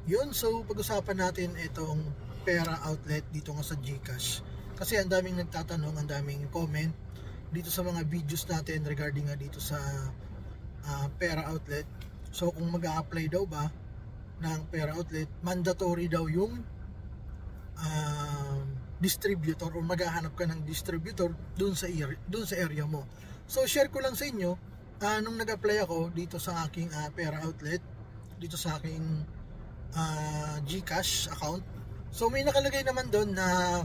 Yun, so pag-usapan natin itong pera outlet dito nga sa GCash. Kasi ang daming nagtatanong, ang daming comment dito sa mga videos natin regarding nga dito sa pera outlet. So kung mag-a-apply daw ba ng pera outlet, mandatory daw yung distributor o maghahanap ka ng distributor dun sa area mo. So share ko lang sa inyo, nung nag-apply ako dito sa aking pera outlet, dito sa aking GCash account. So may nakalagay naman doon na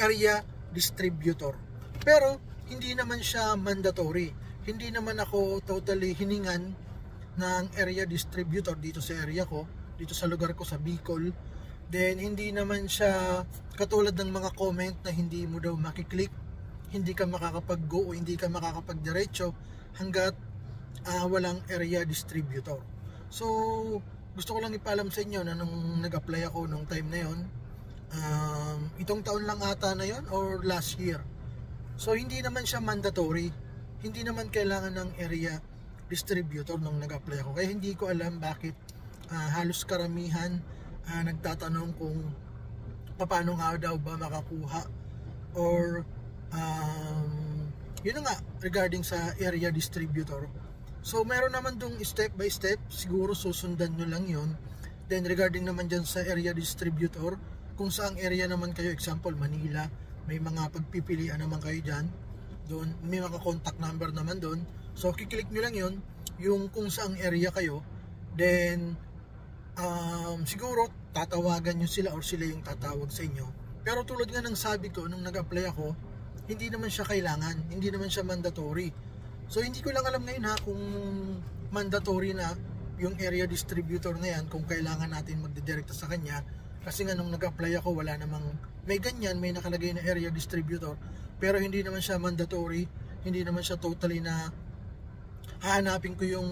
area distributor. Pero hindi naman siya mandatory. Hindi naman ako totally hiningan ng area distributor dito sa area ko, dito sa lugar ko sa Bicol. Then hindi naman siya katulad ng mga comment na hindi mo daw makiklik, hindi ka makakapag-go o hindi ka makakapag-diretso hanggat walang area distributor. So gusto ko lang ipaalam sa inyo na nung nag-apply ako nung time na yon, itong taon lang ata na yon or last year. So hindi naman siya mandatory, hindi naman kailangan ng area distributor nung nag-apply ako. Kaya hindi ko alam bakit halos karamihan nagtatanong kung paano nga daw ba makakuha or yun nga regarding sa area distributor. So meron naman dong step by step, siguro susundan nyo lang yon. Then regarding naman dyan sa area distributor, kung saang area naman kayo, example Manila, may mga pagpipilian naman kayo dyan, doon may mga contact number naman doon. So kiklik nyo lang yon, yung kung saang area kayo. Then siguro tatawagan nyo sila or sila yung tatawag sa inyo. Pero tulad nga ng sabi ko nung nag-apply ako, hindi naman siya kailangan, hindi naman siya mandatory. So hindi ko lang alam ngayon kung mandatory na yung area distributor na yan, kung kailangan natin magdidirekta sa kanya. Kasi nga nung nag-apply ako, wala namang, may ganyan, may nakalagay na area distributor, pero hindi naman siya mandatory, hindi naman siya totally na hahanapin ko yung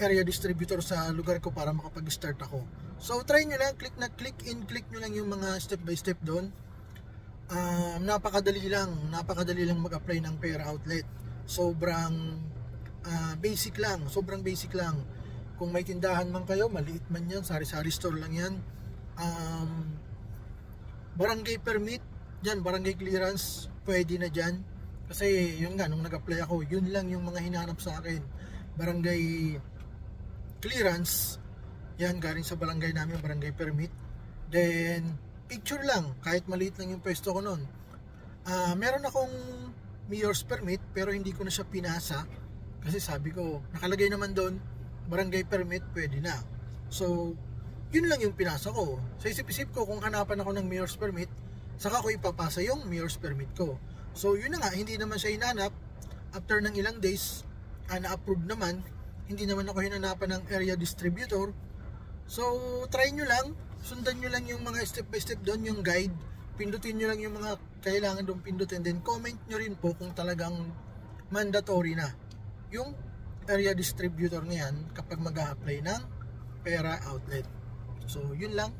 area distributor sa lugar ko para makapag-start ako. So try nyo lang, click nyo lang yung mga step by step doon. Napakadali lang mag-apply ng pera outlet. Sobrang basic lang, kung may tindahan man kayo, maliit man yan, sari-sari store lang yan, barangay permit dyan, barangay clearance, pwede na dyan. Kasi yun nga, nung nag-apply ako, yun lang yung mga hinanap sa akin, barangay clearance, yan, galing sa barangay namin, barangay permit. Then picture lang, kahit maliit lang yung pwesto ko nun. Meron akong mayor's permit pero hindi ko na siya pinasa kasi sabi ko nakalagay naman doon barangay permit, pwede na. So yun lang yung pinasa ko. Sa isip-isip ko, kung hanapan ako ng mayor's permit, saka ko ipapasa yung mayor's permit ko. So yun na nga, hindi naman siya hinanap. After ng ilang days, na-approve naman, hindi naman ako hinanapan ng area distributor. So try nyo lang, sundan nyo lang yung mga step by step doon, yung guide, pindutin nyo lang yung mga kailangan doon pindutin, then comment nyo rin po kung talagang mandatory na yung area distributor na yan kapag mag-a-apply ng pera outlet. So yun lang.